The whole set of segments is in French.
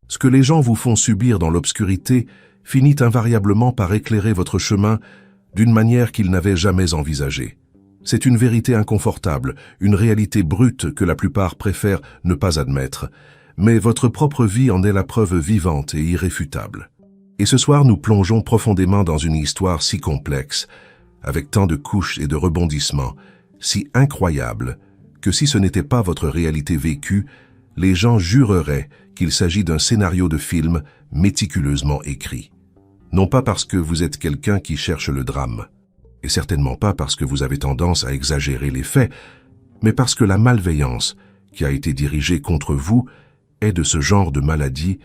Ce que les gens vous font subir dans l'obscurité finit invariablement par éclairer votre chemin d'une manière qu'ils n'avaient jamais envisagée. C'est une vérité inconfortable, une réalité brute que la plupart préfèrent ne pas admettre, mais votre propre vie en est la preuve vivante et irréfutable. Et ce soir, nous plongeons profondément dans une histoire si complexe, avec tant de couches et de rebondissements, si incroyable, que si ce n'était pas votre réalité vécue, les gens jureraient qu'il s'agit d'un scénario de film méticuleusement écrit. Non pas parce que vous êtes quelqu'un qui cherche le drame, et certainement pas parce que vous avez tendance à exagérer les faits, mais parce que la malveillance qui a été dirigée contre vous est de ce genre de maladie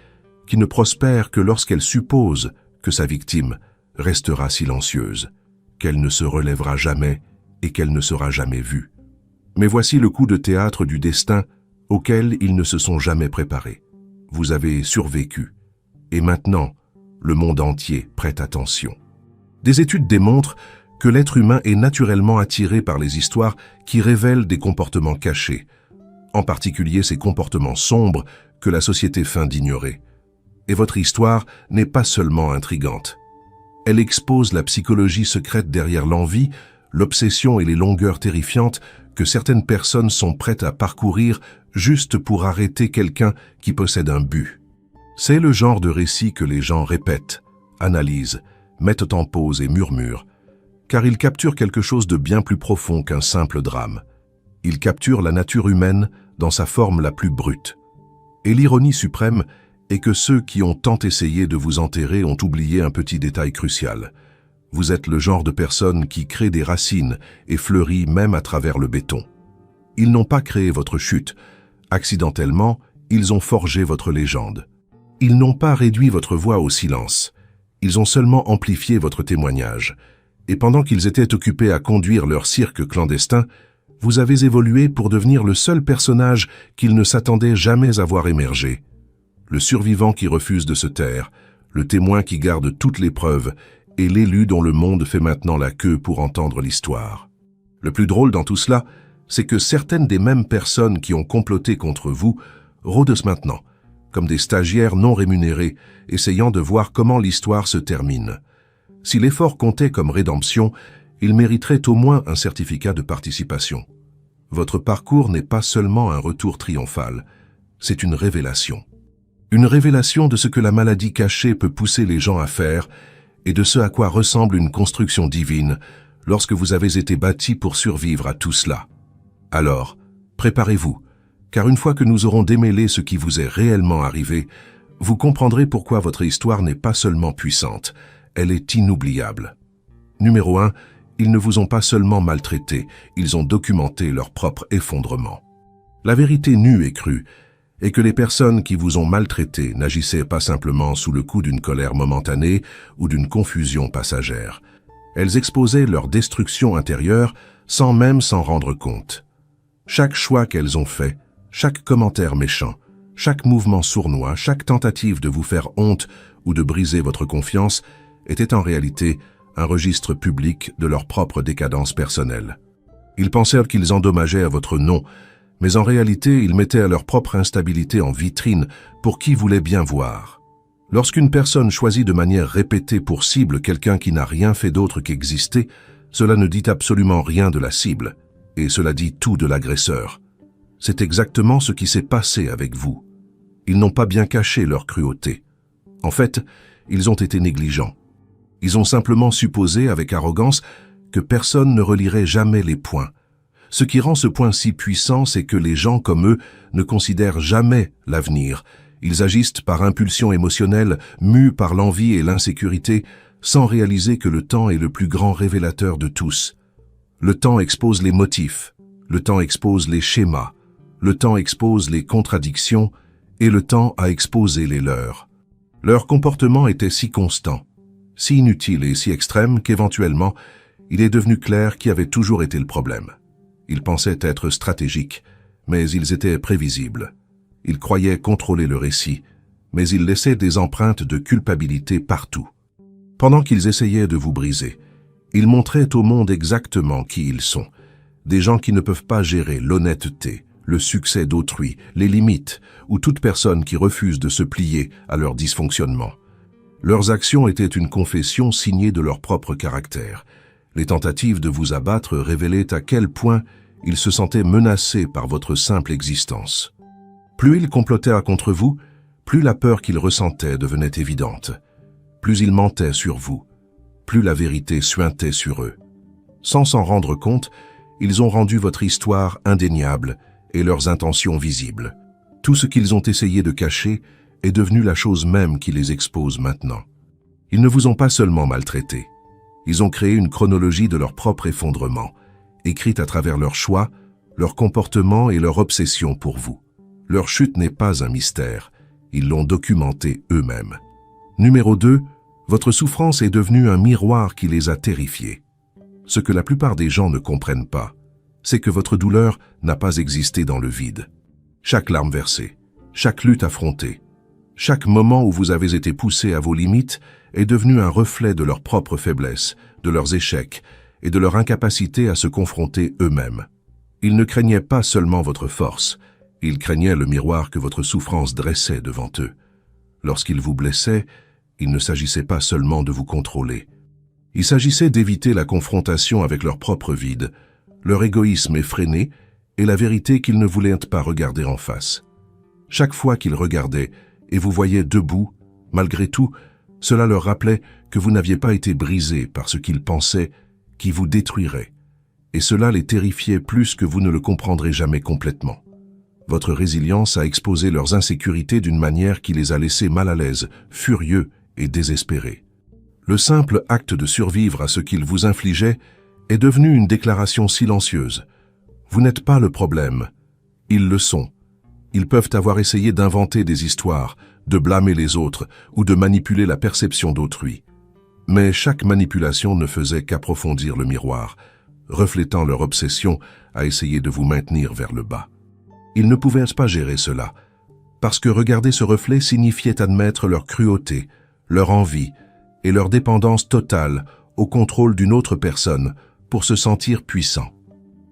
qui ne prospère que lorsqu'elle suppose que sa victime restera silencieuse, qu'elle ne se relèvera jamais et qu'elle ne sera jamais vue. Mais voici le coup de théâtre du destin auquel ils ne se sont jamais préparés. Vous avez survécu, et maintenant, le monde entier prête attention. Des études démontrent que l'être humain est naturellement attiré par les histoires qui révèlent des comportements cachés, en particulier ces comportements sombres que la société feint d'ignorer. Et votre histoire n'est pas seulement intrigante. Elle expose la psychologie secrète derrière l'envie, l'obsession et les longueurs terrifiantes que certaines personnes sont prêtes à parcourir juste pour arrêter quelqu'un qui possède un but. C'est le genre de récit que les gens répètent, analysent, mettent en pause et murmurent, car ils capturent quelque chose de bien plus profond qu'un simple drame. Ils capturent la nature humaine dans sa forme la plus brute. Et l'ironie suprême est que ceux qui ont tant essayé de vous enterrer ont oublié un petit détail crucial. Vous êtes le genre de personne qui crée des racines et fleurit même à travers le béton. Ils n'ont pas créé votre chute. Accidentellement, ils ont forgé votre légende. Ils n'ont pas réduit votre voix au silence. Ils ont seulement amplifié votre témoignage. Et pendant qu'ils étaient occupés à conduire leur cirque clandestin, vous avez évolué pour devenir le seul personnage qu'ils ne s'attendaient jamais à voir émerger. Le survivant qui refuse de se taire, le témoin qui garde toutes les preuves, et l'élu dont le monde fait maintenant la queue pour entendre l'histoire. Le plus drôle dans tout cela, c'est que certaines des mêmes personnes qui ont comploté contre vous rôdent maintenant, comme des stagiaires non rémunérés, essayant de voir comment l'histoire se termine. Si l'effort comptait comme rédemption, il mériterait au moins un certificat de participation. Votre parcours n'est pas seulement un retour triomphal, c'est une révélation. Une révélation de ce que la maladie cachée peut pousser les gens à faire et de ce à quoi ressemble une construction divine lorsque vous avez été bâti pour survivre à tout cela. Alors, préparez-vous, car une fois que nous aurons démêlé ce qui vous est réellement arrivé, vous comprendrez pourquoi votre histoire n'est pas seulement puissante, elle est inoubliable. Numéro 1, ils ne vous ont pas seulement maltraité, ils ont documenté leur propre effondrement. La vérité nue et crue est que les personnes qui vous ont maltraité n'agissaient pas simplement sous le coup d'une colère momentanée ou d'une confusion passagère. Elles exposaient leur destruction intérieure sans même s'en rendre compte. Chaque choix qu'elles ont fait, chaque commentaire méchant, chaque mouvement sournois, chaque tentative de vous faire honte ou de briser votre confiance était en réalité un registre public de leur propre décadence personnelle. Ils pensèrent qu'ils endommageaient à votre nom, mais en réalité, ils mettaient à leur propre instabilité en vitrine pour qui voulait bien voir. Lorsqu'une personne choisit de manière répétée pour cible quelqu'un qui n'a rien fait d'autre qu'exister, cela ne dit absolument rien de la cible, et cela dit tout de l'agresseur. C'est exactement ce qui s'est passé avec vous. Ils n'ont pas bien caché leur cruauté. En fait, ils ont été négligents. Ils ont simplement supposé, avec arrogance, que personne ne relierait jamais les points. Ce qui rend ce point si puissant, c'est que les gens comme eux ne considèrent jamais l'avenir. Ils agissent par impulsion émotionnelle, mus par l'envie et l'insécurité, sans réaliser que le temps est le plus grand révélateur de tous. Le temps expose les motifs, le temps expose les schémas, le temps expose les contradictions, et le temps a exposé les leurs. Leur comportement était si constant, si inutile et si extrême qu'éventuellement, il est devenu clair qui avait toujours été le problème. Ils pensaient être stratégiques, mais ils étaient prévisibles. Ils croyaient contrôler le récit, mais ils laissaient des empreintes de culpabilité partout. Pendant qu'ils essayaient de vous briser, ils montraient au monde exactement qui ils sont. Des gens qui ne peuvent pas gérer l'honnêteté, le succès d'autrui, les limites, ou toute personne qui refuse de se plier à leur dysfonctionnement. Leurs actions étaient une confession signée de leur propre caractère. Les tentatives de vous abattre révélaient à quel point ils se sentaient menacés par votre simple existence. Plus ils complotaient contre vous, plus la peur qu'ils ressentaient devenait évidente. Plus ils mentaient sur vous, plus la vérité suintait sur eux. Sans s'en rendre compte, ils ont rendu votre histoire indéniable et leurs intentions visibles. Tout ce qu'ils ont essayé de cacher est devenu la chose même qui les expose maintenant. Ils ne vous ont pas seulement maltraité. Ils ont créé une chronologie de leur propre effondrement, écrite à travers leurs choix, leur comportement et leur obsession pour vous. Leur chute n'est pas un mystère, ils l'ont documenté eux-mêmes. Numéro 2, votre souffrance est devenue un miroir qui les a terrifiés. Ce que la plupart des gens ne comprennent pas, c'est que votre douleur n'a pas existé dans le vide. Chaque larme versée, chaque lutte affrontée, chaque moment où vous avez été poussé à vos limites est devenu un reflet de leur propre faiblesse, de leurs échecs et de leur incapacité à se confronter eux-mêmes. Ils ne craignaient pas seulement votre force, ils craignaient le miroir que votre souffrance dressait devant eux. Lorsqu'ils vous blessaient, il ne s'agissait pas seulement de vous contrôler. Il s'agissait d'éviter la confrontation avec leur propre vide, leur égoïsme effréné et la vérité qu'ils ne voulaient pas regarder en face. Chaque fois qu'ils regardaient et vous voyaient debout, malgré tout, cela leur rappelait que vous n'aviez pas été brisé par ce qu'ils pensaient qui vous détruirait. Et cela les terrifiait plus que vous ne le comprendrez jamais complètement. Votre résilience a exposé leurs insécurités d'une manière qui les a laissés mal à l'aise, furieux et désespérés. Le simple acte de survivre à ce qu'ils vous infligeaient est devenu une déclaration silencieuse. Vous n'êtes pas le problème. Ils le sont. Ils peuvent avoir essayé d'inventer des histoires, de blâmer les autres ou de manipuler la perception d'autrui. Mais chaque manipulation ne faisait qu'approfondir le miroir, reflétant leur obsession à essayer de vous maintenir vers le bas. Ils ne pouvaient pas gérer cela, parce que regarder ce reflet signifiait admettre leur cruauté, leur envie et leur dépendance totale au contrôle d'une autre personne pour se sentir puissant.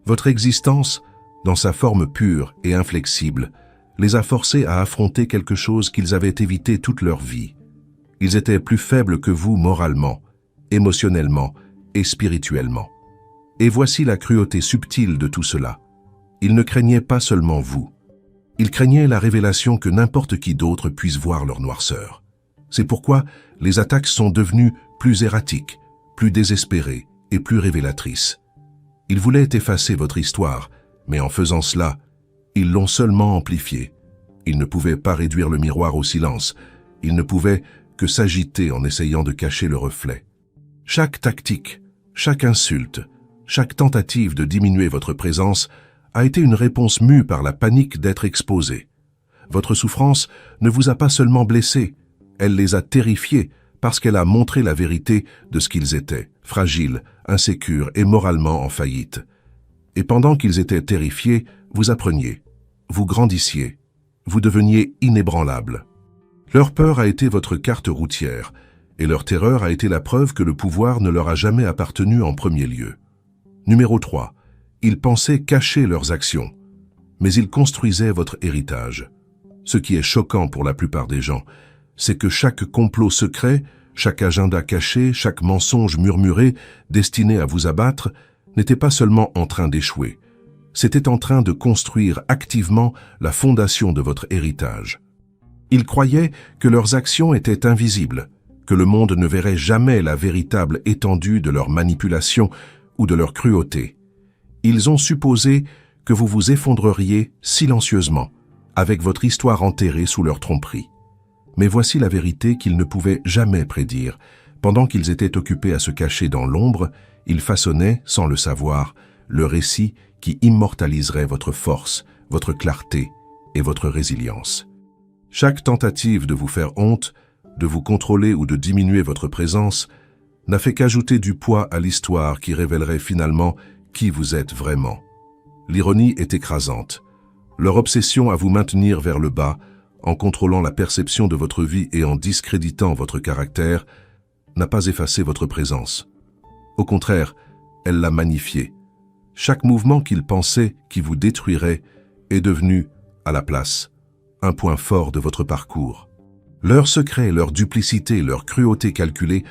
Votre existence, dans sa forme pure et inflexible, les a forcés à affronter quelque chose qu'ils avaient évité toute leur vie. Ils étaient plus faibles que vous moralement, émotionnellement et spirituellement. Et voici la cruauté subtile de tout cela. Ils ne craignaient pas seulement vous. Ils craignaient la révélation que n'importe qui d'autre puisse voir leur noirceur. C'est pourquoi les attaques sont devenues plus erratiques, plus désespérées et plus révélatrices. Ils voulaient effacer votre histoire, mais en faisant cela, ils l'ont seulement amplifiée. Ils ne pouvaient pas réduire le miroir au silence. Ils ne pouvaient que s'agiter en essayant de cacher le reflet. Chaque tactique, chaque insulte, chaque tentative de diminuer votre présence a été une réponse mue par la panique d'être exposé. Votre souffrance ne vous a pas seulement blessé, elle les a terrifiés parce qu'elle a montré la vérité de ce qu'ils étaient, fragiles, insécures et moralement en faillite. Et pendant qu'ils étaient terrifiés, vous appreniez, vous grandissiez, vous deveniez inébranlables. Leur peur a été votre carte routière, et leur terreur a été la preuve que le pouvoir ne leur a jamais appartenu en premier lieu. Numéro 3. Ils pensaient cacher leurs actions, mais ils construisaient votre héritage. Ce qui est choquant pour la plupart des gens, c'est que chaque complot secret, chaque agenda caché, chaque mensonge murmuré destiné à vous abattre n'était pas seulement en train d'échouer, c'était en train de construire activement la fondation de votre héritage. Ils croyaient que leurs actions étaient invisibles, que le monde ne verrait jamais la véritable étendue de leur manipulation ou de leur cruauté. Ils ont supposé que vous vous effondreriez silencieusement, avec votre histoire enterrée sous leur tromperie. Mais voici la vérité qu'ils ne pouvaient jamais prédire. Pendant qu'ils étaient occupés à se cacher dans l'ombre, ils façonnaient, sans le savoir, le récit qui immortaliserait votre force, votre clarté et votre résilience. Chaque tentative de vous faire honte, de vous contrôler ou de diminuer votre présence, n'a fait qu'ajouter du poids à l'histoire qui révélerait finalement qui vous êtes vraiment. L'ironie est écrasante. Leur obsession à vous maintenir vers le bas, en contrôlant la perception de votre vie et en discréditant votre caractère, n'a pas effacé votre présence. Au contraire, elle l'a magnifiée. Chaque mouvement qu'ils pensaient qui vous détruirait est devenu, à la place, un point fort de votre parcours. Leurs secrets, leur duplicité, leur cruauté calculée,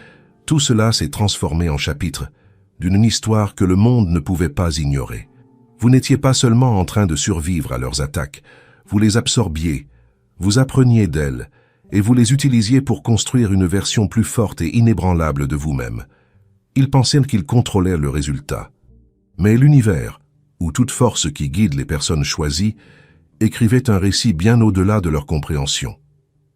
tout cela s'est transformé en chapitre d'une histoire que le monde ne pouvait pas ignorer. Vous n'étiez pas seulement en train de survivre à leurs attaques, vous les absorbiez, vous appreniez d'elles, et vous les utilisiez pour construire une version plus forte et inébranlable de vous-même. Ils pensaient qu'ils contrôlaient le résultat. Mais l'univers, ou toute force qui guide les personnes choisies, écrivait un récit bien au-delà de leur compréhension.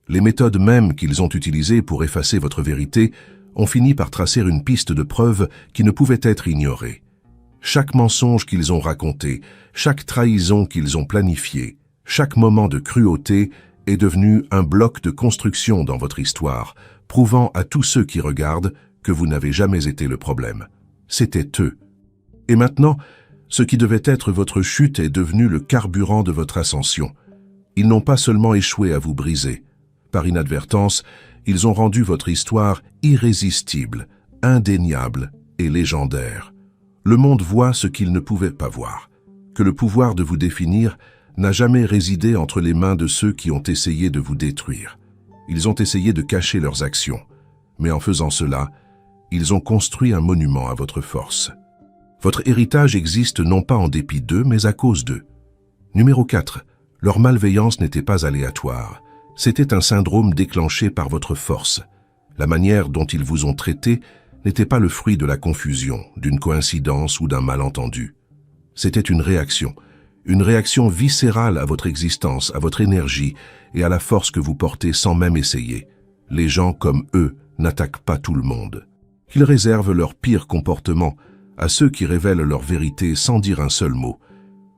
Les méthodes mêmes qu'ils ont utilisées pour effacer votre vérité ont fini par tracer une piste de preuve qui ne pouvait être ignorée. Chaque mensonge qu'ils ont raconté, chaque trahison qu'ils ont planifiée, chaque moment de cruauté est devenu un bloc de construction dans votre histoire, prouvant à tous ceux qui regardent que vous n'avez jamais été le problème. C'était eux. Et maintenant, ce qui devait être votre chute est devenu le carburant de votre ascension. Ils n'ont pas seulement échoué à vous briser. Par inadvertance, ils ont rendu votre histoire irrésistible, indéniable et légendaire. Le monde voit ce qu'il ne pouvait pas voir, que le pouvoir de vous définir n'a jamais résidé entre les mains de ceux qui ont essayé de vous détruire. Ils ont essayé de cacher leurs actions, mais en faisant cela, ils ont construit un monument à votre force. Votre héritage existe non pas en dépit d'eux, mais à cause d'eux. Numéro 4. Leur malveillance n'était pas aléatoire. C'était un syndrome déclenché par votre force. La manière dont ils vous ont traité n'était pas le fruit de la confusion, d'une coïncidence ou d'un malentendu. C'était une réaction viscérale à votre existence, à votre énergie et à la force que vous portez sans même essayer. Les gens comme eux n'attaquent pas tout le monde. Ils réservent leur pire comportement à ceux qui révèlent leur vérité sans dire un seul mot.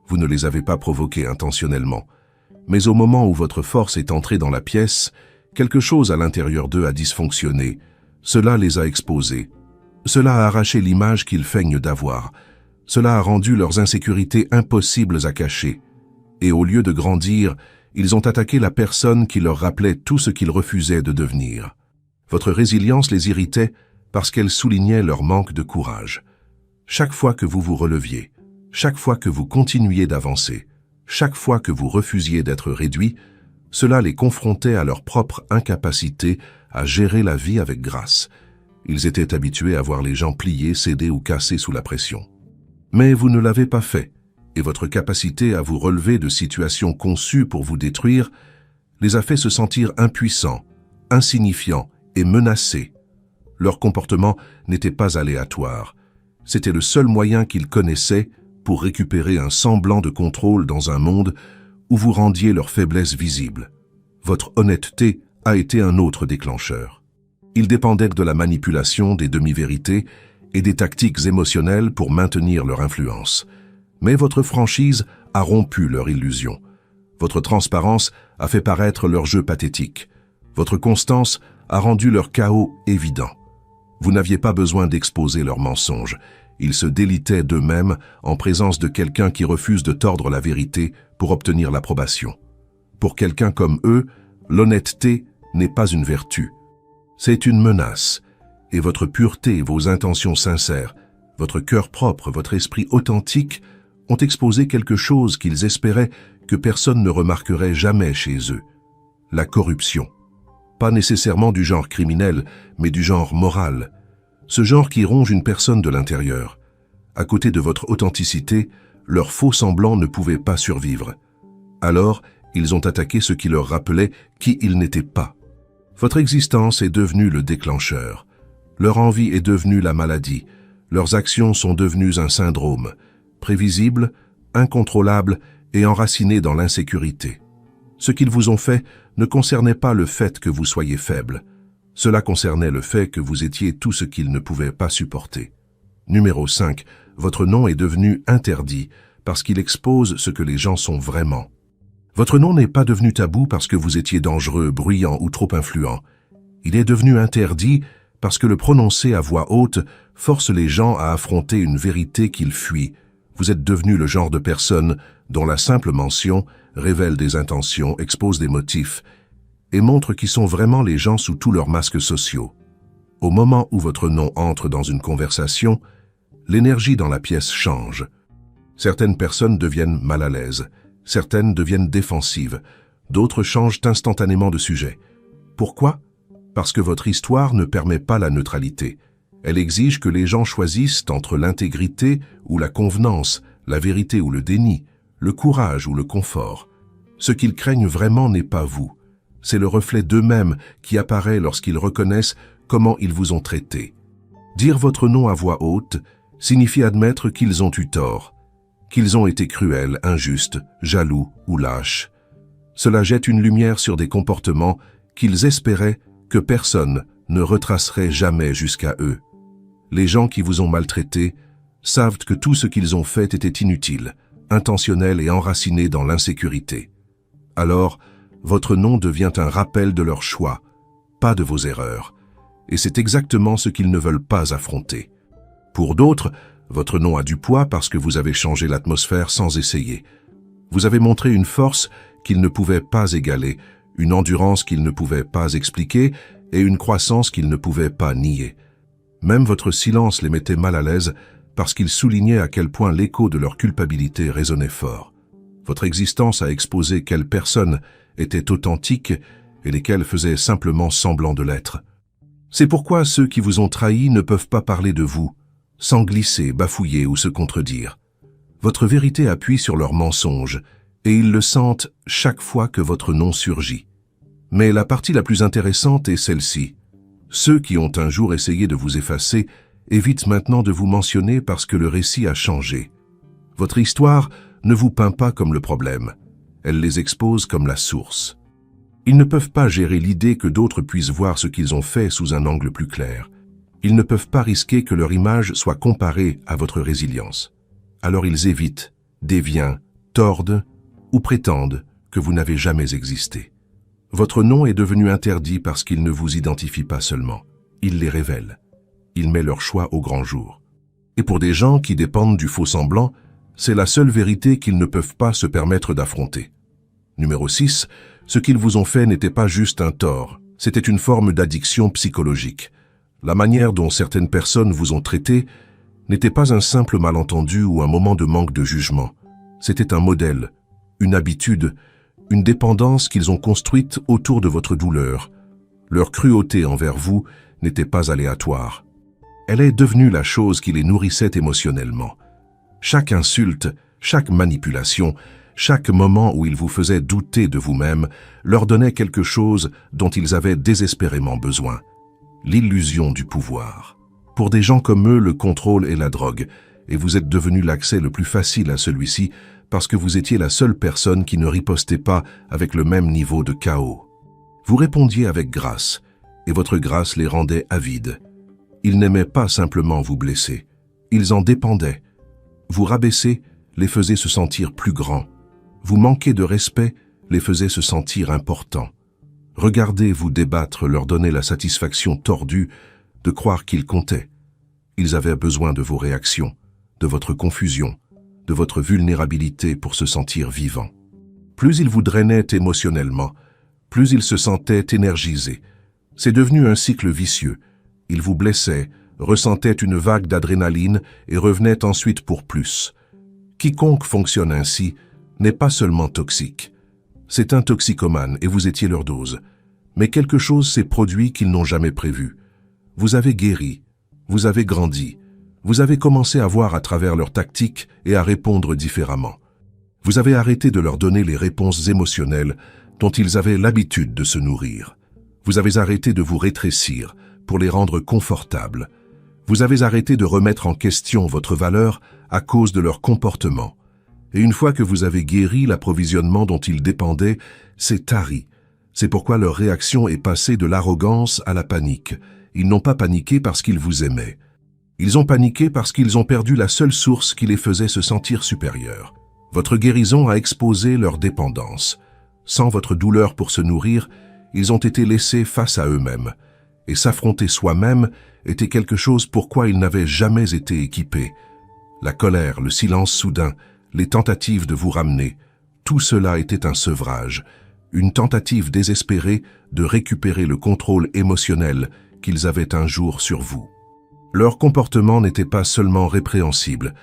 Vous ne les avez pas provoqués intentionnellement. Mais au moment où votre force est entrée dans la pièce, quelque chose à l'intérieur d'eux a dysfonctionné. Cela les a exposés. Cela a arraché l'image qu'ils feignent d'avoir. Cela a rendu leurs insécurités impossibles à cacher. Et au lieu de grandir, ils ont attaqué la personne qui leur rappelait tout ce qu'ils refusaient de devenir. Votre résilience les irritait parce qu'elle soulignait leur manque de courage. Chaque fois que vous vous releviez, chaque fois que vous continuiez d'avancer, chaque fois que vous refusiez d'être réduit, cela les confrontait à leur propre incapacité à gérer la vie avec grâce. Ils étaient habitués à voir les gens plier, céder ou casser sous la pression. Mais vous ne l'avez pas fait, et votre capacité à vous relever de situations conçues pour vous détruire les a fait se sentir impuissants, insignifiants et menacés. Leur comportement n'était pas aléatoire. C'était le seul moyen qu'ils connaissaient pour récupérer un semblant de contrôle dans un monde où vous rendiez leur faiblesse visible. Votre honnêteté a été un autre déclencheur. Ils dépendaient de la manipulation, des demi-vérités et des tactiques émotionnelles pour maintenir leur influence. Mais votre franchise a rompu leur illusion. Votre transparence a fait paraître leur jeu pathétique. Votre constance a rendu leur chaos évident. Vous n'aviez pas besoin d'exposer leurs mensonges. Ils se délitaient d'eux-mêmes en présence de quelqu'un qui refuse de tordre la vérité pour obtenir l'approbation. Pour quelqu'un comme eux, l'honnêteté n'est pas une vertu. C'est une menace. Et votre pureté, vos intentions sincères, votre cœur propre, votre esprit authentique ont exposé quelque chose qu'ils espéraient que personne ne remarquerait jamais chez eux. La corruption. Pas nécessairement du genre criminel, mais du genre moral. Ce genre qui ronge une personne de l'intérieur. À côté de votre authenticité, leurs faux semblants ne pouvaient pas survivre. Alors, ils ont attaqué ce qui leur rappelait qui ils n'étaient pas. Votre existence est devenue le déclencheur. Leur envie est devenue la maladie. Leurs actions sont devenues un syndrome, prévisible, incontrôlable et enraciné dans l'insécurité. Ce qu'ils vous ont fait ne concernait pas le fait que vous soyez faible. Cela concernait le fait que vous étiez tout ce qu'ils ne pouvaient pas supporter. Numéro 5. Votre nom est devenu interdit parce qu'il expose ce que les gens sont vraiment. Votre nom n'est pas devenu tabou parce que vous étiez dangereux, bruyant ou trop influent. Il est devenu interdit parce que le prononcer à voix haute force les gens à affronter une vérité qu'ils fuient. Vous êtes devenu le genre de personne dont la simple mention révèle des intentions, expose des motifs et montre qui sont vraiment les gens sous tous leurs masques sociaux. Au moment où votre nom entre dans une conversation, l'énergie dans la pièce change. Certaines personnes deviennent mal à l'aise, Certaines deviennent défensives, d'autres changent instantanément de sujet. Pourquoi? Parce que votre histoire ne permet pas la neutralité. Elle exige que les gens choisissent entre l'intégrité ou la convenance, la vérité ou le déni, le courage ou le confort. Ce qu'ils craignent vraiment n'est pas vous. C'est le reflet d'eux-mêmes qui apparaît lorsqu'ils reconnaissent comment ils vous ont traité. Dire votre nom à voix haute signifie admettre qu'ils ont eu tort, qu'ils ont été cruels, injustes, jaloux ou lâches. Cela jette une lumière sur des comportements qu'ils espéraient que personne ne retracerait jamais jusqu'à eux. Les gens qui vous ont maltraité savent que tout ce qu'ils ont fait était inutile, intentionnel et enraciné dans l'insécurité. Alors, votre nom devient un rappel de leur choix, pas de vos erreurs. Et c'est exactement ce qu'ils ne veulent pas affronter. Pour d'autres, votre nom a du poids parce que vous avez changé l'atmosphère sans essayer. Vous avez montré une force qu'ils ne pouvaient pas égaler, une endurance qu'ils ne pouvaient pas expliquer et une croissance qu'ils ne pouvaient pas nier. Même votre silence les mettait mal à l'aise parce qu'il soulignait à quel point l'écho de leur culpabilité résonnait fort. Votre existence a exposé quelles personnes étaient authentiques et lesquelles faisaient simplement semblant de l'être. C'est pourquoi ceux qui vous ont trahi ne peuvent pas parler de vous, sans glisser, bafouiller ou se contredire. Votre vérité appuie sur leurs mensonges, et ils le sentent chaque fois que votre nom surgit. Mais la partie la plus intéressante est celle-ci. Ceux qui ont un jour essayé de vous effacer évitent maintenant de vous mentionner parce que le récit a changé. Votre histoire ne vous peint pas comme le problème, elle les expose comme la source. Ils ne peuvent pas gérer l'idée que d'autres puissent voir ce qu'ils ont fait sous un angle plus clair. Ils ne peuvent pas risquer que leur image soit comparée à votre résilience. Alors ils évitent, dévient, tordent ou prétendent que vous n'avez jamais existé. Votre nom est devenu interdit parce qu'il ne vous identifie pas seulement. Il les révèle. Il met leur choix au grand jour. Et pour des gens qui dépendent du faux semblant, c'est la seule vérité qu'ils ne peuvent pas se permettre d'affronter. Numéro 6, ce qu'ils vous ont fait n'était pas juste un tort, c'était une forme d'addiction psychologique. La manière dont certaines personnes vous ont traité n'était pas un simple malentendu ou un moment de manque de jugement. C'était un modèle, une habitude, une dépendance qu'ils ont construite autour de votre douleur. Leur cruauté envers vous n'était pas aléatoire. Elle est devenue la chose qui les nourrissait émotionnellement. Chaque insulte, chaque manipulation, chaque moment où ils vous faisaient douter de vous-même leur donnait quelque chose dont ils avaient désespérément besoin. L'illusion du pouvoir. Pour des gens comme eux, le contrôle est la drogue, et vous êtes devenu l'accès le plus facile à celui-ci parce que vous étiez la seule personne qui ne ripostait pas avec le même niveau de chaos. Vous répondiez avec grâce, et votre grâce les rendait avides. Ils n'aimaient pas simplement vous blesser, ils en dépendaient. Vous rabaisser les faisait se sentir plus grands. Vous manquer de respect les faisait se sentir importants. Regarder vous débattre leur donnait la satisfaction tordue de croire qu'ils comptaient. Ils avaient besoin de vos réactions, de votre confusion, de votre vulnérabilité pour se sentir vivants. Plus ils vous drainaient émotionnellement, plus ils se sentaient énergisés. C'est devenu un cycle vicieux. Ils vous blessaient, ressentaient une vague d'adrénaline et revenaient ensuite pour plus. Quiconque fonctionne ainsi n'est pas seulement toxique. C'est un toxicomane et vous étiez leur dose. Mais quelque chose s'est produit qu'ils n'ont jamais prévu. Vous avez guéri, vous avez grandi, vous avez commencé à voir à travers leurs tactiques et à répondre différemment. Vous avez arrêté de leur donner les réponses émotionnelles dont ils avaient l'habitude de se nourrir. Vous avez arrêté de vous rétrécir pour les rendre confortables. Vous avez arrêté de remettre en question votre valeur à cause de leur comportement. Et une fois que vous avez guéri l'approvisionnement dont ils dépendaient, c'est tari. C'est pourquoi leur réaction est passée de l'arrogance à la panique. Ils n'ont pas paniqué parce qu'ils vous aimaient. Ils ont paniqué parce qu'ils ont perdu la seule source qui les faisait se sentir supérieurs. Votre guérison a exposé leur dépendance. Sans votre douleur pour se nourrir, ils ont été laissés face à eux-mêmes. Et s'affronter soi-même était quelque chose pour quoi ils n'avaient jamais été équipés. La colère, le silence soudain, les tentatives de vous ramener, tout cela était un sevrage, une tentative désespérée de récupérer le contrôle émotionnel qu'ils avaient un jour sur vous. Leur comportement n'était pas seulement répréhensible,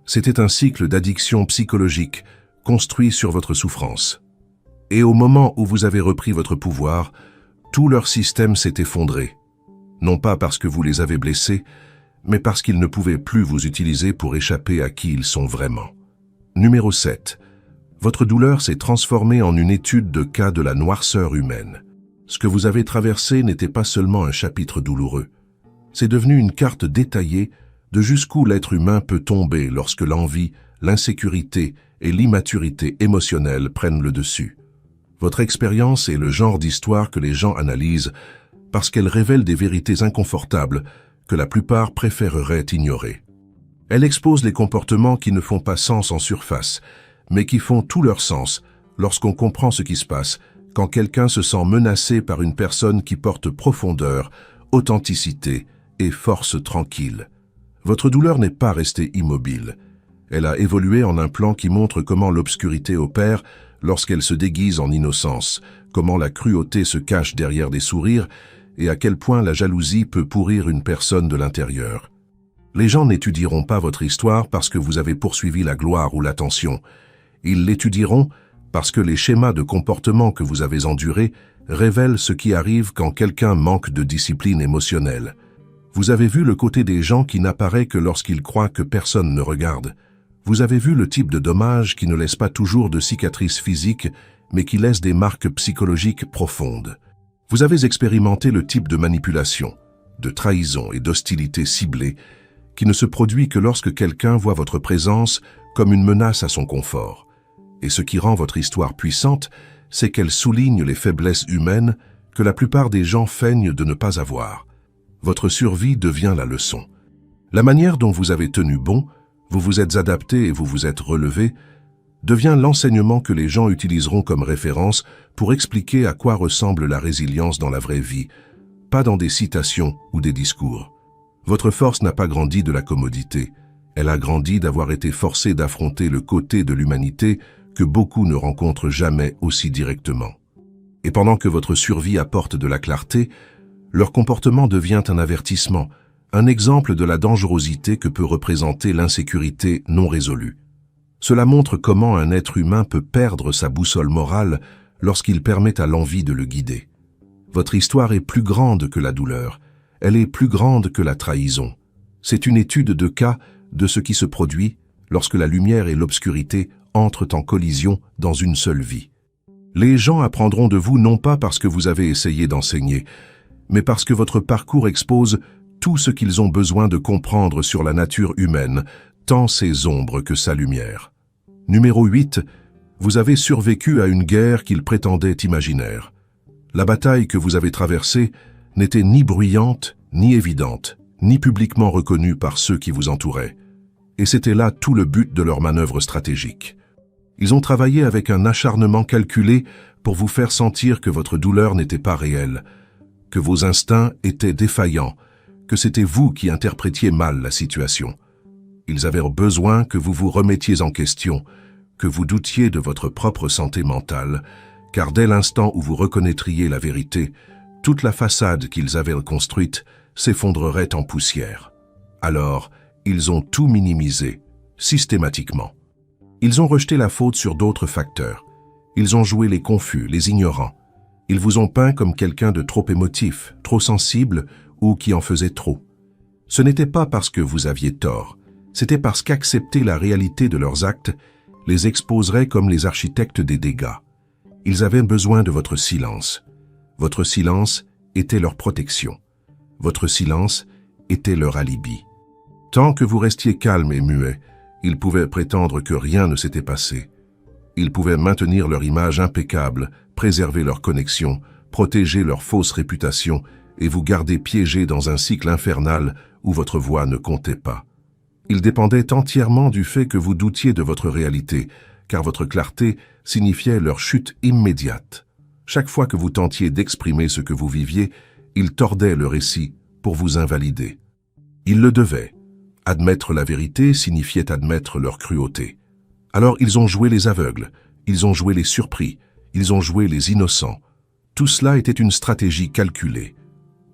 c'était un cycle d'addiction psychologique construit sur votre souffrance. Et au moment où vous avez repris votre pouvoir, tout leur système s'est effondré. Non pas parce que vous les avez blessés, mais parce qu'ils ne pouvaient plus vous utiliser pour échapper à qui ils sont vraiment. Numéro 7. Votre douleur s'est transformée en une étude de cas de la noirceur humaine. Ce que vous avez traversé n'était pas seulement un chapitre douloureux. C'est devenu une carte détaillée de jusqu'où l'être humain peut tomber lorsque l'envie, l'insécurité et l'immaturité émotionnelle prennent le dessus. Votre expérience est le genre d'histoire que les gens analysent parce qu'elle révèle des vérités inconfortables que la plupart préféreraient ignorer. Elle expose les comportements qui ne font pas sens en surface, mais qui font tout leur sens lorsqu'on comprend ce qui se passe quand quelqu'un se sent menacé par une personne qui porte profondeur, authenticité et force tranquille. Votre douleur n'est pas restée immobile. Elle a évolué en un plan qui montre comment l'obscurité opère lorsqu'elle se déguise en innocence, comment la cruauté se cache derrière des sourires et à quel point la jalousie peut pourrir une personne de l'intérieur. Les gens n'étudieront pas votre histoire parce que vous avez poursuivi la gloire ou l'attention. Ils l'étudieront parce que les schémas de comportement que vous avez endurés révèlent ce qui arrive quand quelqu'un manque de discipline émotionnelle. Vous avez vu le côté des gens qui n'apparaît que lorsqu'ils croient que personne ne regarde. Vous avez vu le type de dommage qui ne laisse pas toujours de cicatrices physiques, mais qui laisse des marques psychologiques profondes. Vous avez expérimenté le type de manipulation, de trahison et d'hostilité ciblée qui ne se produit que lorsque quelqu'un voit votre présence comme une menace à son confort. Et ce qui rend votre histoire puissante, c'est qu'elle souligne les faiblesses humaines que la plupart des gens feignent de ne pas avoir. Votre survie devient la leçon. La manière dont vous avez tenu bon, vous vous êtes adapté et vous vous êtes relevé, devient l'enseignement que les gens utiliseront comme référence pour expliquer à quoi ressemble la résilience dans la vraie vie, pas dans des citations ou des discours. Votre force n'a pas grandi de la commodité, elle a grandi d'avoir été forcée d'affronter le côté de l'humanité que beaucoup ne rencontrent jamais aussi directement. Et pendant que votre survie apporte de la clarté, leur comportement devient un avertissement, un exemple de la dangerosité que peut représenter l'insécurité non résolue. Cela montre comment un être humain peut perdre sa boussole morale lorsqu'il permet à l'envie de le guider. Votre histoire est plus grande que la douleur, elle est plus grande que la trahison. C'est une étude de cas de ce qui se produit lorsque la lumière et l'obscurité entrent en collision dans une seule vie. Les gens apprendront de vous non pas parce que vous avez essayé d'enseigner, mais parce que votre parcours expose tout ce qu'ils ont besoin de comprendre sur la nature humaine, tant ses ombres que sa lumière. Numéro 8. Vous avez survécu à une guerre qu'ils prétendaient imaginaire. La bataille que vous avez traversée n'était ni bruyante, ni évidente, ni publiquement reconnue par ceux qui vous entouraient. Et c'était là tout le but de leur manœuvre stratégique. Ils ont travaillé avec un acharnement calculé pour vous faire sentir que votre douleur n'était pas réelle, que vos instincts étaient défaillants, que c'était vous qui interprétiez mal la situation. Ils avaient besoin que vous vous remettiez en question, que vous doutiez de votre propre santé mentale, car dès l'instant où vous reconnaîtriez la vérité, toute la façade qu'ils avaient construite s'effondrerait en poussière. Alors, ils ont tout minimisé, systématiquement. Ils ont rejeté la faute sur d'autres facteurs. Ils ont joué les confus, les ignorants. Ils vous ont peint comme quelqu'un de trop émotif, trop sensible ou qui en faisait trop. Ce n'était pas parce que vous aviez tort, c'était parce qu'accepter la réalité de leurs actes les exposerait comme les architectes des dégâts. Ils avaient besoin de votre silence. Votre silence était leur protection. Votre silence était leur alibi. Tant que vous restiez calme et muet, ils pouvaient prétendre que rien ne s'était passé. Ils pouvaient maintenir leur image impeccable, préserver leur connexion, protéger leur fausse réputation et vous garder piégé dans un cycle infernal où votre voix ne comptait pas. Ils dépendaient entièrement du fait que vous doutiez de votre réalité, car votre clarté signifiait leur chute immédiate. Chaque fois que vous tentiez d'exprimer ce que vous viviez, ils tordaient le récit pour vous invalider. Ils le devaient. Admettre la vérité signifiait admettre leur cruauté. Alors ils ont joué les aveugles, ils ont joué les surpris, ils ont joué les innocents. Tout cela était une stratégie calculée.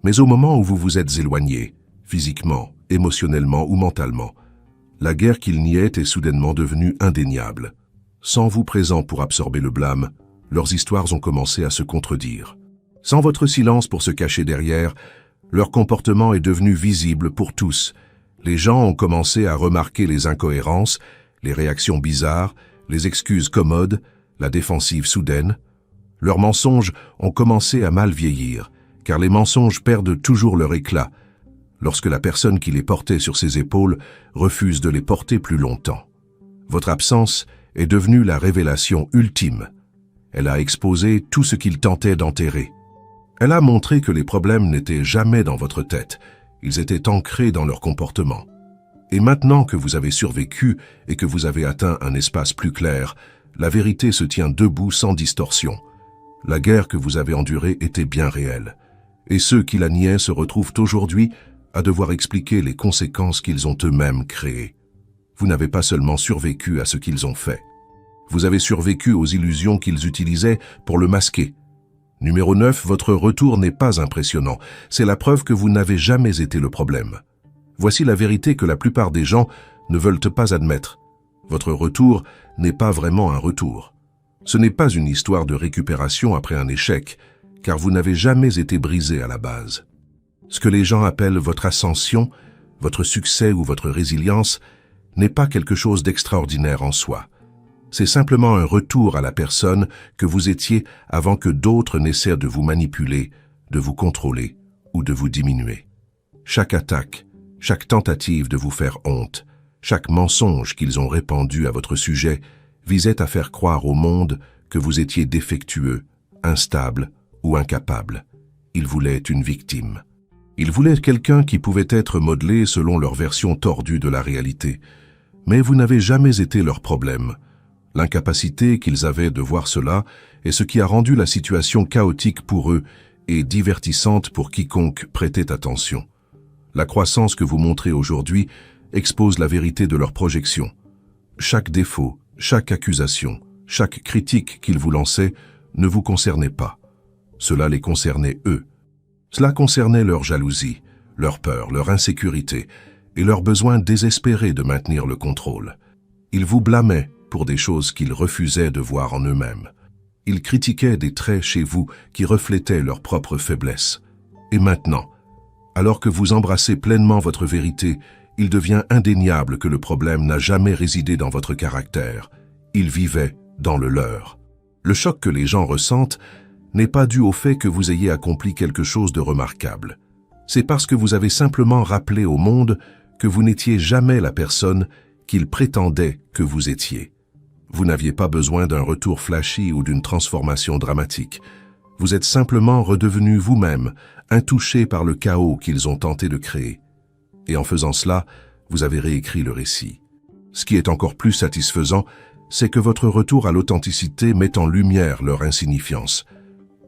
Mais au moment où vous vous êtes éloigné, physiquement, émotionnellement ou mentalement, la guerre qu'ils niaient est soudainement devenue indéniable. Sans vous présent pour absorber le blâme, leurs histoires ont commencé à se contredire. Sans votre silence pour se cacher derrière, leur comportement est devenu visible pour tous. Les gens ont commencé à remarquer les incohérences, les réactions bizarres, les excuses commodes, la défensive soudaine. Leurs mensonges ont commencé à mal vieillir, car les mensonges perdent toujours leur éclat, lorsque la personne qui les portait sur ses épaules refuse de les porter plus longtemps. Votre absence est devenue la révélation ultime. Elle a exposé tout ce qu'ils tentaient d'enterrer. Elle a montré que les problèmes n'étaient jamais dans votre tête, ils étaient ancrés dans leur comportement. Et maintenant que vous avez survécu et que vous avez atteint un espace plus clair, la vérité se tient debout sans distorsion. La guerre que vous avez endurée était bien réelle. Et ceux qui la niaient se retrouvent aujourd'hui à devoir expliquer les conséquences qu'ils ont eux-mêmes créées. Vous n'avez pas seulement survécu à ce qu'ils ont fait. Vous avez survécu aux illusions qu'ils utilisaient pour le masquer. Numéro 9, votre retour n'est pas impressionnant. C'est la preuve que vous n'avez jamais été le problème. Voici la vérité que la plupart des gens ne veulent pas admettre. Votre retour n'est pas vraiment un retour. Ce n'est pas une histoire de récupération après un échec, car vous n'avez jamais été brisé à la base. Ce que les gens appellent votre ascension, votre succès ou votre résilience n'est pas quelque chose d'extraordinaire en soi. C'est simplement un retour à la personne que vous étiez avant que d'autres n'essaient de vous manipuler, de vous contrôler ou de vous diminuer. Chaque attaque, chaque tentative de vous faire honte, chaque mensonge qu'ils ont répandu à votre sujet visait à faire croire au monde que vous étiez défectueux, instable ou incapable. Ils voulaient une victime. Ils voulaient quelqu'un qui pouvait être modelé selon leur version tordue de la réalité. Mais vous n'avez jamais été leur problème. L'incapacité qu'ils avaient de voir cela est ce qui a rendu la situation chaotique pour eux et divertissante pour quiconque prêtait attention. La croissance que vous montrez aujourd'hui expose la vérité de leur projection. Chaque défaut, chaque accusation, chaque critique qu'ils vous lançaient ne vous concernait pas. Cela les concernait eux. Cela concernait leur jalousie, leur peur, leur insécurité et leur besoin désespéré de maintenir le contrôle. Ils vous blâmaient pour des choses qu'ils refusaient de voir en eux-mêmes. Ils critiquaient des traits chez vous qui reflétaient leur propre faiblesse. Et maintenant, alors que vous embrassez pleinement votre vérité, il devient indéniable que le problème n'a jamais résidé dans votre caractère. Il vivait dans le leur. Le choc que les gens ressentent n'est pas dû au fait que vous ayez accompli quelque chose de remarquable. C'est parce que vous avez simplement rappelé au monde que vous n'étiez jamais la personne qu'ils prétendaient que vous étiez. Vous n'aviez pas besoin d'un retour flashy ou d'une transformation dramatique. Vous êtes simplement redevenu vous-même, intouché par le chaos qu'ils ont tenté de créer. Et en faisant cela, vous avez réécrit le récit. Ce qui est encore plus satisfaisant, c'est que votre retour à l'authenticité met en lumière leur insignifiance.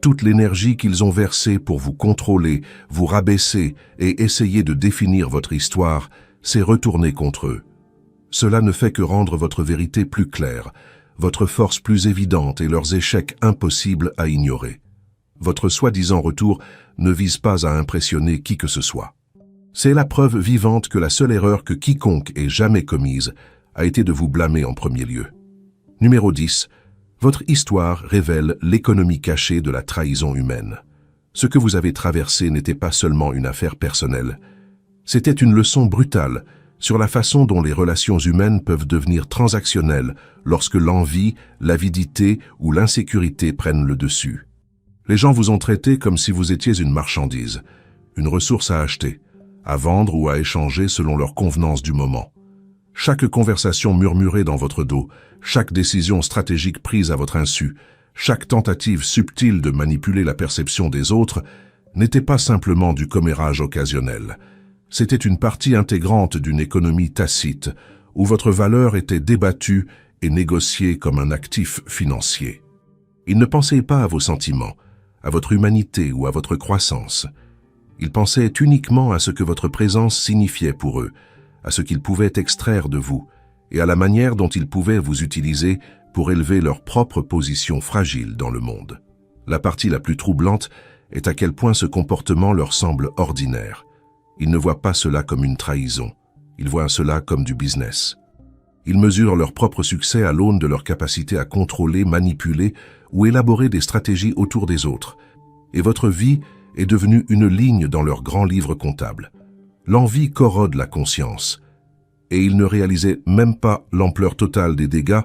Toute l'énergie qu'ils ont versée pour vous contrôler, vous rabaisser et essayer de définir votre histoire s'est retournée contre eux. Cela ne fait que rendre votre vérité plus claire, votre force plus évidente et leurs échecs impossibles à ignorer. Votre soi-disant retour ne vise pas à impressionner qui que ce soit. C'est la preuve vivante que la seule erreur que quiconque ait jamais commise a été de vous blâmer en premier lieu. Numéro 10. Votre histoire révèle l'économie cachée de la trahison humaine. Ce que vous avez traversé n'était pas seulement une affaire personnelle. C'était une leçon brutale sur la façon dont les relations humaines peuvent devenir transactionnelles lorsque l'envie, l'avidité ou l'insécurité prennent le dessus. Les gens vous ont traité comme si vous étiez une marchandise, une ressource à acheter, à vendre ou à échanger selon leur convenance du moment. Chaque conversation murmurée dans votre dos, chaque décision stratégique prise à votre insu, chaque tentative subtile de manipuler la perception des autres n'était pas simplement du commérage occasionnel. C'était une partie intégrante d'une économie tacite, où votre valeur était débattue et négociée comme un actif financier. Ils ne pensaient pas à vos sentiments, à votre humanité ou à votre croissance. Ils pensaient uniquement à ce que votre présence signifiait pour eux, à ce qu'ils pouvaient extraire de vous, et à la manière dont ils pouvaient vous utiliser pour élever leur propre position fragile dans le monde. La partie la plus troublante est à quel point ce comportement leur semble ordinaire. Ils ne voient pas cela comme une trahison, ils voient cela comme du business. Ils mesurent leur propre succès à l'aune de leur capacité à contrôler, manipuler ou élaborer des stratégies autour des autres. Et votre vie est devenue une ligne dans leur grand livre comptable. L'envie corrode la conscience. Et ils ne réalisaient même pas l'ampleur totale des dégâts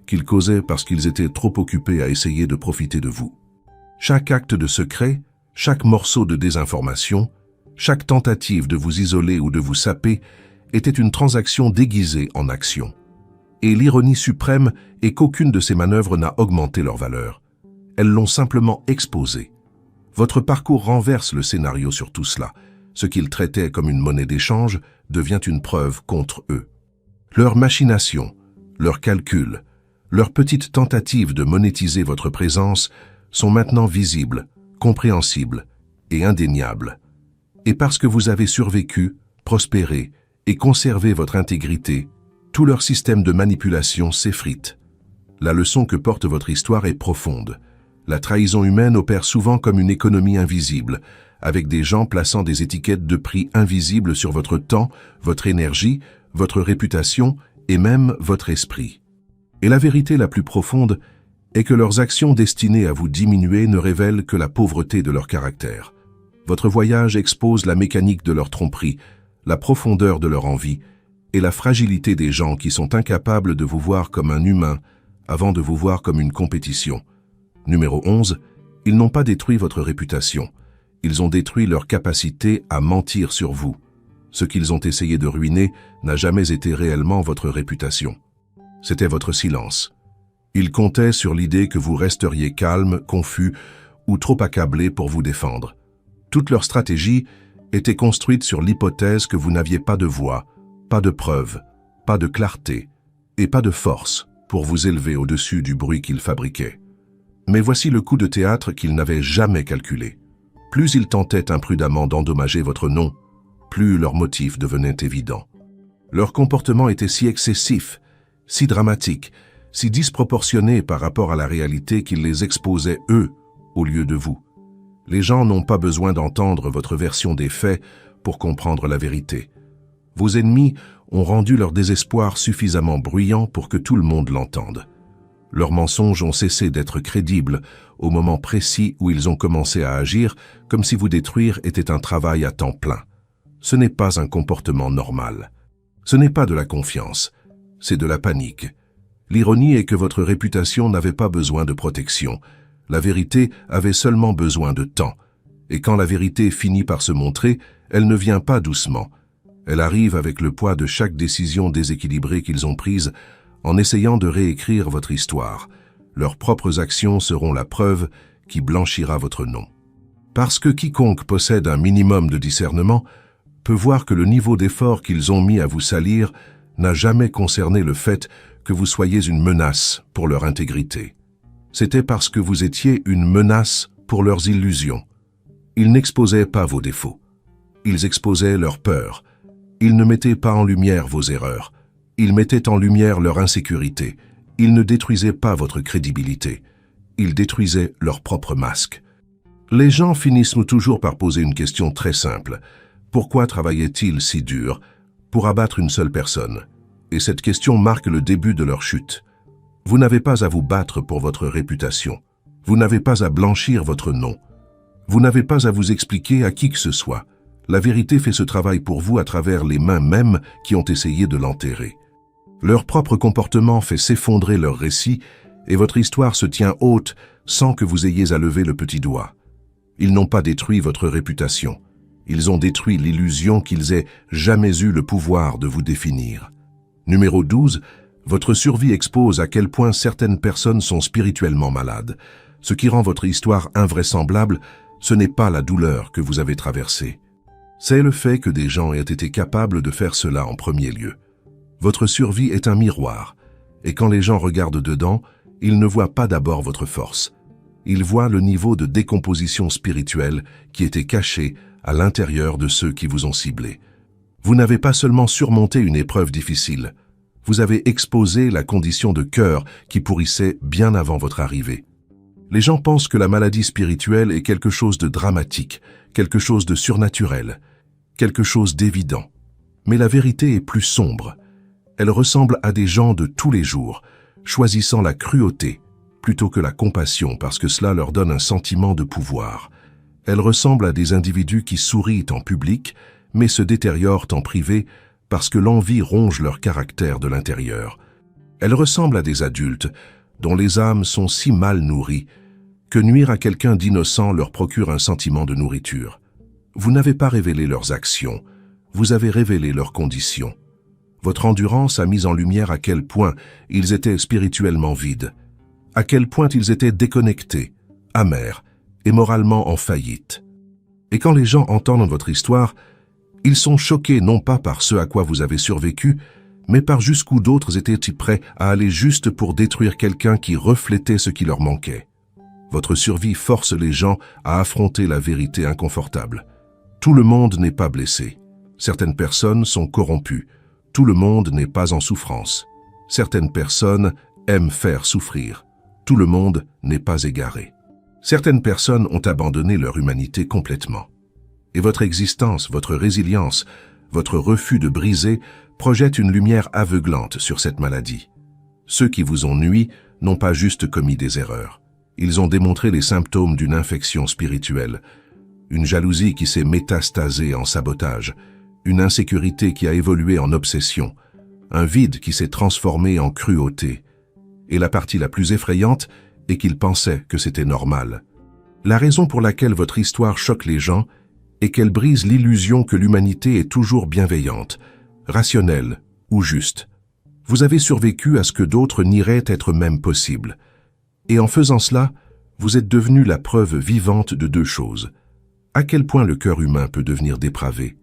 qu'ils causaient parce qu'ils étaient trop occupés à essayer de profiter de vous. Chaque acte de secret, chaque morceau de désinformation, chaque tentative de vous isoler ou de vous saper était une transaction déguisée en action. Et l'ironie suprême est qu'aucune de ces manœuvres n'a augmenté leur valeur. Elles l'ont simplement exposée. Votre parcours renverse le scénario sur tout cela. Ce qu'ils traitaient comme une monnaie d'échange devient une preuve contre eux. Leurs machinations, leurs calculs, leurs petites tentatives de monétiser votre présence sont maintenant visibles, compréhensibles et indéniables. Et parce que vous avez survécu, prospéré et conservé votre intégrité, tout leur système de manipulation s'effrite. La leçon que porte votre histoire est profonde. La trahison humaine opère souvent comme une économie invisible, avec des gens plaçant des étiquettes de prix invisibles sur votre temps, votre énergie, votre réputation et même votre esprit. Et la vérité la plus profonde est que leurs actions destinées à vous diminuer ne révèlent que la pauvreté de leur caractère. Votre voyage expose la mécanique de leur tromperie, la profondeur de leur envie et la fragilité des gens qui sont incapables de vous voir comme un humain avant de vous voir comme une compétition. Numéro 11, ils n'ont pas détruit votre réputation. Ils ont détruit leur capacité à mentir sur vous. Ce qu'ils ont essayé de ruiner n'a jamais été réellement votre réputation. C'était votre silence. Ils comptaient sur l'idée que vous resteriez calme, confus ou trop accablé pour vous défendre. Toute leur stratégie était construite sur l'hypothèse que vous n'aviez pas de voix, pas de preuves, pas de clarté et pas de force pour vous élever au-dessus du bruit qu'ils fabriquaient. Mais voici le coup de théâtre qu'ils n'avaient jamais calculé. Plus ils tentaient imprudemment d'endommager votre nom, plus leur motif devenait évident. Leur comportement était si excessif, si dramatique, si disproportionné par rapport à la réalité qu'ils les exposaient eux au lieu de vous. Les gens n'ont pas besoin d'entendre votre version des faits pour comprendre la vérité. Vos ennemis ont rendu leur désespoir suffisamment bruyant pour que tout le monde l'entende. Leurs mensonges ont cessé d'être crédibles au moment précis où ils ont commencé à agir comme si vous détruire était un travail à temps plein. Ce n'est pas un comportement normal. Ce n'est pas de la confiance, c'est de la panique. L'ironie est que votre réputation n'avait pas besoin de protection. La vérité avait seulement besoin de temps. Et quand la vérité finit par se montrer, elle ne vient pas doucement. Elle arrive avec le poids de chaque décision déséquilibrée qu'ils ont prise en essayant de réécrire votre histoire. Leurs propres actions seront la preuve qui blanchira votre nom. Parce que quiconque possède un minimum de discernement peut voir que le niveau d'effort qu'ils ont mis à vous salir n'a jamais concerné le fait que vous soyez une menace pour leur intégrité. C'était parce que vous étiez une menace pour leurs illusions. Ils n'exposaient pas vos défauts. Ils exposaient leurs peurs. Ils ne mettaient pas en lumière vos erreurs. Ils mettaient en lumière leur insécurité. Ils ne détruisaient pas votre crédibilité. Ils détruisaient leur propre masque. Les gens finissent toujours par poser une question très simple. Pourquoi travaillaient-ils si dur pour abattre une seule personne? Et cette question marque le début de leur chute. Vous n'avez pas à vous battre pour votre réputation. Vous n'avez pas à blanchir votre nom. Vous n'avez pas à vous expliquer à qui que ce soit. La vérité fait ce travail pour vous à travers les mains mêmes qui ont essayé de l'enterrer. Leur propre comportement fait s'effondrer leur récit et votre histoire se tient haute sans que vous ayez à lever le petit doigt. Ils n'ont pas détruit votre réputation. Ils ont détruit l'illusion qu'ils aient jamais eu le pouvoir de vous définir. Numéro 12, votre survie expose à quel point certaines personnes sont spirituellement malades. Ce qui rend votre histoire invraisemblable, ce n'est pas la douleur que vous avez traversée. C'est le fait que des gens aient été capables de faire cela en premier lieu. Votre survie est un miroir, et quand les gens regardent dedans, ils ne voient pas d'abord votre force. Ils voient le niveau de décomposition spirituelle qui était caché à l'intérieur de ceux qui vous ont ciblé. Vous n'avez pas seulement surmonté une épreuve difficile, vous avez exposé la condition de cœur qui pourrissait bien avant votre arrivée. Les gens pensent que la maladie spirituelle est quelque chose de dramatique, quelque chose de surnaturel, quelque chose d'évident. Mais la vérité est plus sombre. Elles ressemblent à des gens de tous les jours, choisissant la cruauté plutôt que la compassion parce que cela leur donne un sentiment de pouvoir. Elles ressemblent à des individus qui sourient en public, mais se détériorent en privé parce que l'envie ronge leur caractère de l'intérieur. Elles ressemblent à des adultes dont les âmes sont si mal nourries que nuire à quelqu'un d'innocent leur procure un sentiment de nourriture. Vous n'avez pas révélé leurs actions, vous avez révélé leurs conditions. Votre endurance a mis en lumière à quel point ils étaient spirituellement vides, à quel point ils étaient déconnectés, amers et moralement en faillite. Et quand les gens entendent votre histoire, ils sont choqués non pas par ce à quoi vous avez survécu, mais par jusqu'où d'autres étaient prêts à aller juste pour détruire quelqu'un qui reflétait ce qui leur manquait. Votre survie force les gens à affronter la vérité inconfortable. Tout le monde n'est pas blessé. Certaines personnes sont corrompues. Tout le monde n'est pas en souffrance. Certaines personnes aiment faire souffrir. Tout le monde n'est pas égaré. Certaines personnes ont abandonné leur humanité complètement. Et votre existence, votre résilience, votre refus de briser projettent une lumière aveuglante sur cette maladie. Ceux qui vous ont nui n'ont pas juste commis des erreurs. Ils ont démontré les symptômes d'une infection spirituelle, une jalousie qui s'est métastasée en sabotage, une insécurité qui a évolué en obsession, un vide qui s'est transformé en cruauté. Et la partie la plus effrayante est qu'ils pensaient que c'était normal. La raison pour laquelle votre histoire choque les gens est qu'elle brise l'illusion que l'humanité est toujours bienveillante, rationnelle ou juste. Vous avez survécu à ce que d'autres nieraient être même possible. Et en faisant cela, vous êtes devenu la preuve vivante de deux choses. À quel point le cœur humain peut devenir dépravé,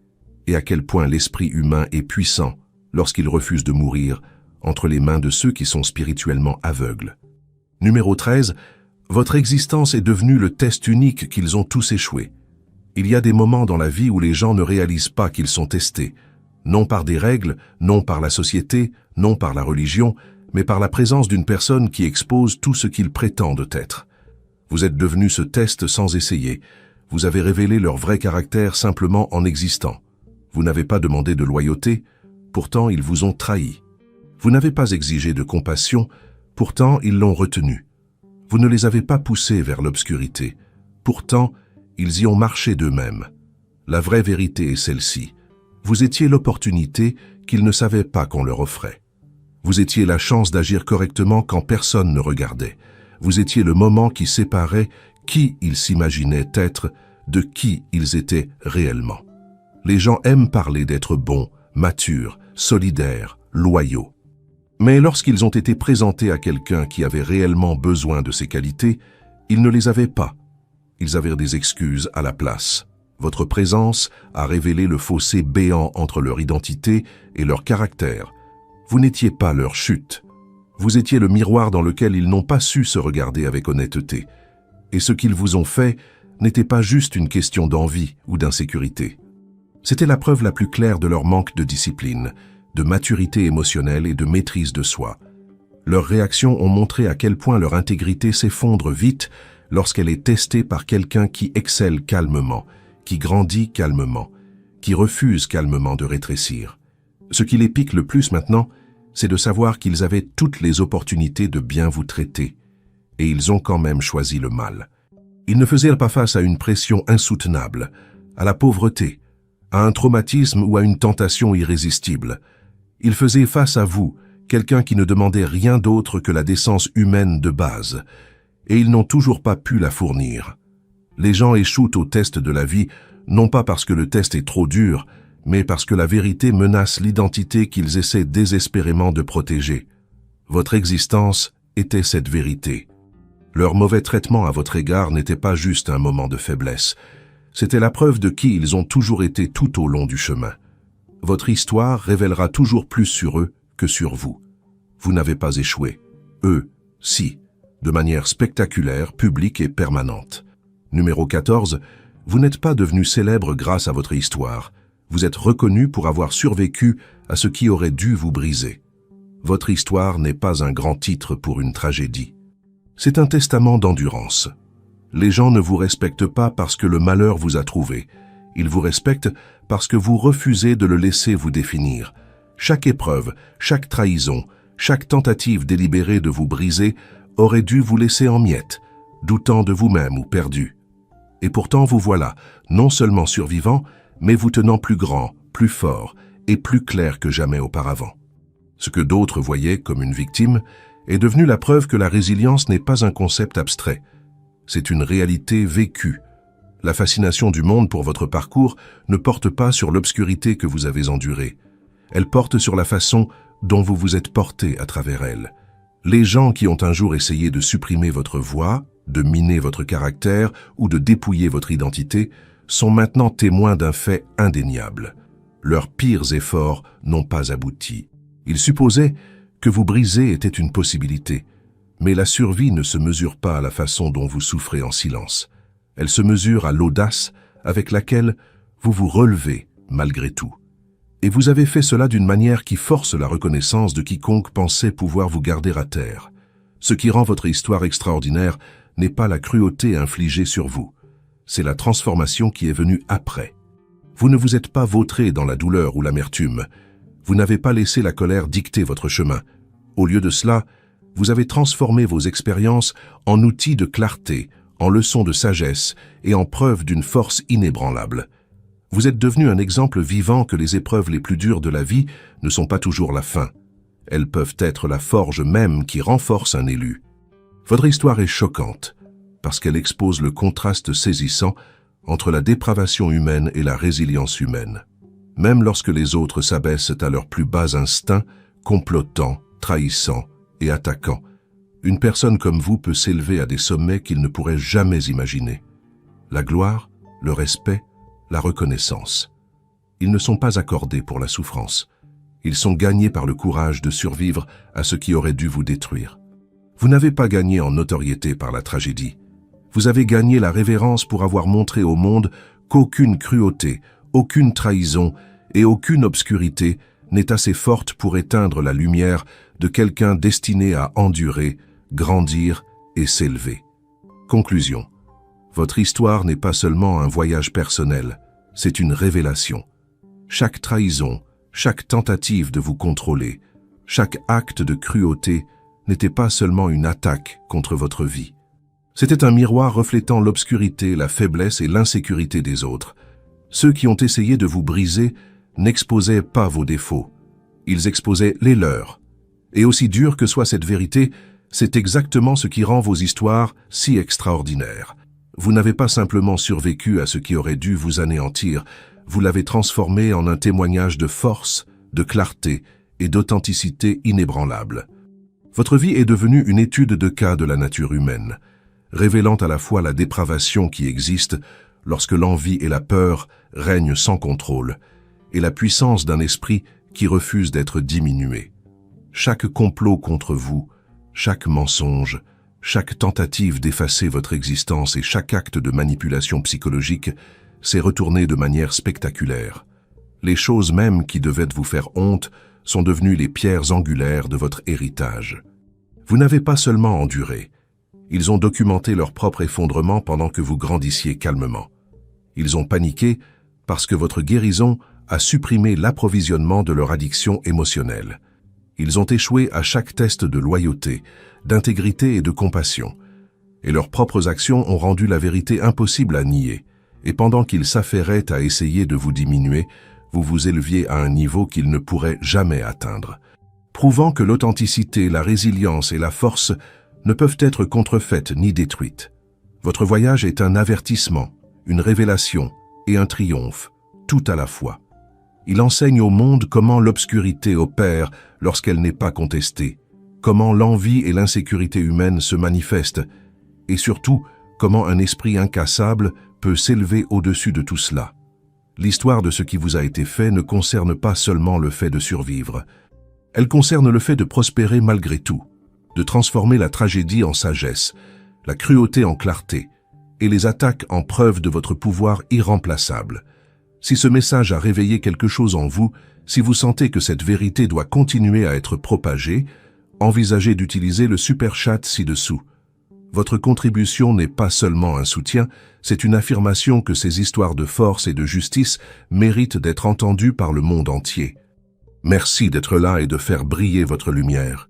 et à quel point l'esprit humain est puissant lorsqu'il refuse de mourir entre les mains de ceux qui sont spirituellement aveugles. Numéro 13, votre existence est devenue le test unique qu'ils ont tous échoué. Il y a des moments dans la vie où les gens ne réalisent pas qu'ils sont testés, non par des règles, non par la société, non par la religion, mais par la présence d'une personne qui expose tout ce qu'ils prétendent être. Vous êtes devenu ce test sans essayer. Vous avez révélé leur vrai caractère simplement en existant. Vous n'avez pas demandé de loyauté, pourtant ils vous ont trahi. Vous n'avez pas exigé de compassion, pourtant ils l'ont retenue. Vous ne les avez pas poussés vers l'obscurité, pourtant ils y ont marché d'eux-mêmes. La vraie vérité est celle-ci. Vous étiez l'opportunité qu'ils ne savaient pas qu'on leur offrait. Vous étiez la chance d'agir correctement quand personne ne regardait. Vous étiez le moment qui séparait qui ils s'imaginaient être de qui ils étaient réellement. Les gens aiment parler d'être bons, matures, solidaires, loyaux. Mais lorsqu'ils ont été présentés à quelqu'un qui avait réellement besoin de ces qualités, ils ne les avaient pas. Ils avaient des excuses à la place. Votre présence a révélé le fossé béant entre leur identité et leur caractère. Vous n'étiez pas leur chute. Vous étiez le miroir dans lequel ils n'ont pas su se regarder avec honnêteté. Et ce qu'ils vous ont fait n'était pas juste une question d'envie ou d'insécurité. C'était la preuve la plus claire de leur manque de discipline, de maturité émotionnelle et de maîtrise de soi. Leurs réactions ont montré à quel point leur intégrité s'effondre vite lorsqu'elle est testée par quelqu'un qui excelle calmement, qui grandit calmement, qui refuse calmement de rétrécir. Ce qui les pique le plus maintenant, c'est de savoir qu'ils avaient toutes les opportunités de bien vous traiter, et ils ont quand même choisi le mal. Ils ne faisaient pas face à une pression insoutenable, à la pauvreté, à un traumatisme ou à une tentation irrésistible. Ils faisaient face à vous, quelqu'un qui ne demandait rien d'autre que la décence humaine de base, et ils n'ont toujours pas pu la fournir. Les gens échouent au test de la vie, non pas parce que le test est trop dur, mais parce que la vérité menace l'identité qu'ils essaient désespérément de protéger. Votre existence était cette vérité. Leur mauvais traitement à votre égard n'était pas juste un moment de faiblesse. C'était la preuve de qui ils ont toujours été tout au long du chemin. Votre histoire révélera toujours plus sur eux que sur vous. Vous n'avez pas échoué. Eux, si, de manière spectaculaire, publique et permanente. Numéro 14, vous n'êtes pas devenu célèbre grâce à votre histoire. Vous êtes reconnu pour avoir survécu à ce qui aurait dû vous briser. Votre histoire n'est pas un grand titre pour une tragédie. C'est un testament d'endurance. Les gens ne vous respectent pas parce que le malheur vous a trouvé. Ils vous respectent parce que vous refusez de le laisser vous définir. Chaque épreuve, chaque trahison, chaque tentative délibérée de vous briser aurait dû vous laisser en miettes, doutant de vous-même ou perdu. Et pourtant vous voilà, non seulement survivant, mais vous tenant plus grand, plus fort et plus clair que jamais auparavant. Ce que d'autres voyaient comme une victime est devenu la preuve que la résilience n'est pas un concept abstrait. C'est une réalité vécue. La fascination du monde pour votre parcours ne porte pas sur l'obscurité que vous avez endurée. Elle porte sur la façon dont vous vous êtes porté à travers elle. Les gens qui ont un jour essayé de supprimer votre voix, de miner votre caractère ou de dépouiller votre identité sont maintenant témoins d'un fait indéniable. Leurs pires efforts n'ont pas abouti. Ils supposaient que vous briser était une possibilité, mais la survie ne se mesure pas à la façon dont vous souffrez en silence. Elle se mesure à l'audace avec laquelle vous vous relevez malgré tout. Et vous avez fait cela d'une manière qui force la reconnaissance de quiconque pensait pouvoir vous garder à terre. Ce qui rend votre histoire extraordinaire n'est pas la cruauté infligée sur vous, c'est la transformation qui est venue après. Vous ne vous êtes pas vautré dans la douleur ou l'amertume. Vous n'avez pas laissé la colère dicter votre chemin. Au lieu de cela, vous avez transformé vos expériences en outils de clarté, en leçons de sagesse et en preuve d'une force inébranlable. Vous êtes devenu un exemple vivant que les épreuves les plus dures de la vie ne sont pas toujours la fin. Elles peuvent être la forge même qui renforce un élu. Votre histoire est choquante, parce qu'elle expose le contraste saisissant entre la dépravation humaine et la résilience humaine. Même lorsque les autres s'abaissent à leurs plus bas instincts, complotant, trahissant et attaquant, une personne comme vous peut s'élever à des sommets qu'il ne pourrait jamais imaginer. La gloire, le respect, la reconnaissance. Ils ne sont pas accordés pour la souffrance. Ils sont gagnés par le courage de survivre à ce qui aurait dû vous détruire. Vous n'avez pas gagné en notoriété par la tragédie. Vous avez gagné la révérence pour avoir montré au monde qu'aucune cruauté, aucune trahison et aucune obscurité n'est assez forte pour éteindre la lumière de quelqu'un destiné à endurer, grandir et s'élever. Conclusion. Votre histoire n'est pas seulement un voyage personnel, c'est une révélation. Chaque trahison, chaque tentative de vous contrôler, chaque acte de cruauté n'était pas seulement une attaque contre votre vie. C'était un miroir reflétant l'obscurité, la faiblesse et l'insécurité des autres. Ceux qui ont essayé de vous briser n'exposaient pas vos défauts, ils exposaient les leurs. Et aussi dur que soit cette vérité, c'est exactement ce qui rend vos histoires si extraordinaires. Vous n'avez pas simplement survécu à ce qui aurait dû vous anéantir, vous l'avez transformé en un témoignage de force, de clarté et d'authenticité inébranlable. Votre vie est devenue une étude de cas de la nature humaine, révélant à la fois la dépravation qui existe lorsque l'envie et la peur règnent sans contrôle, et la puissance d'un esprit qui refuse d'être diminué. Chaque complot contre vous, chaque mensonge, chaque tentative d'effacer votre existence et chaque acte de manipulation psychologique s'est retourné de manière spectaculaire. Les choses mêmes qui devaient vous faire honte sont devenues les pierres angulaires de votre héritage. Vous n'avez pas seulement enduré, ils ont documenté leur propre effondrement pendant que vous grandissiez calmement. Ils ont paniqué parce que votre guérison a supprimé l'approvisionnement de leur addiction émotionnelle. Ils ont échoué à chaque test de loyauté, d'intégrité et de compassion. Et leurs propres actions ont rendu la vérité impossible à nier. Et pendant qu'ils s'affairaient à essayer de vous diminuer, vous vous éleviez à un niveau qu'ils ne pourraient jamais atteindre. Prouvant que l'authenticité, la résilience et la force ne peuvent être contrefaites ni détruites. Votre voyage est un avertissement, une révélation et un triomphe, tout à la fois. Il enseigne au monde comment l'obscurité opère lorsqu'elle n'est pas contestée, comment l'envie et l'insécurité humaine se manifestent, et surtout, comment un esprit incassable peut s'élever au-dessus de tout cela. L'histoire de ce qui vous a été fait ne concerne pas seulement le fait de survivre. Elle concerne le fait de prospérer malgré tout, de transformer la tragédie en sagesse, la cruauté en clarté, et les attaques en preuve de votre pouvoir irremplaçable. Si ce message a réveillé quelque chose en vous, si vous sentez que cette vérité doit continuer à être propagée, envisagez d'utiliser le super chat ci-dessous. Votre contribution n'est pas seulement un soutien, c'est une affirmation que ces histoires de force et de justice méritent d'être entendues par le monde entier. Merci d'être là et de faire briller votre lumière.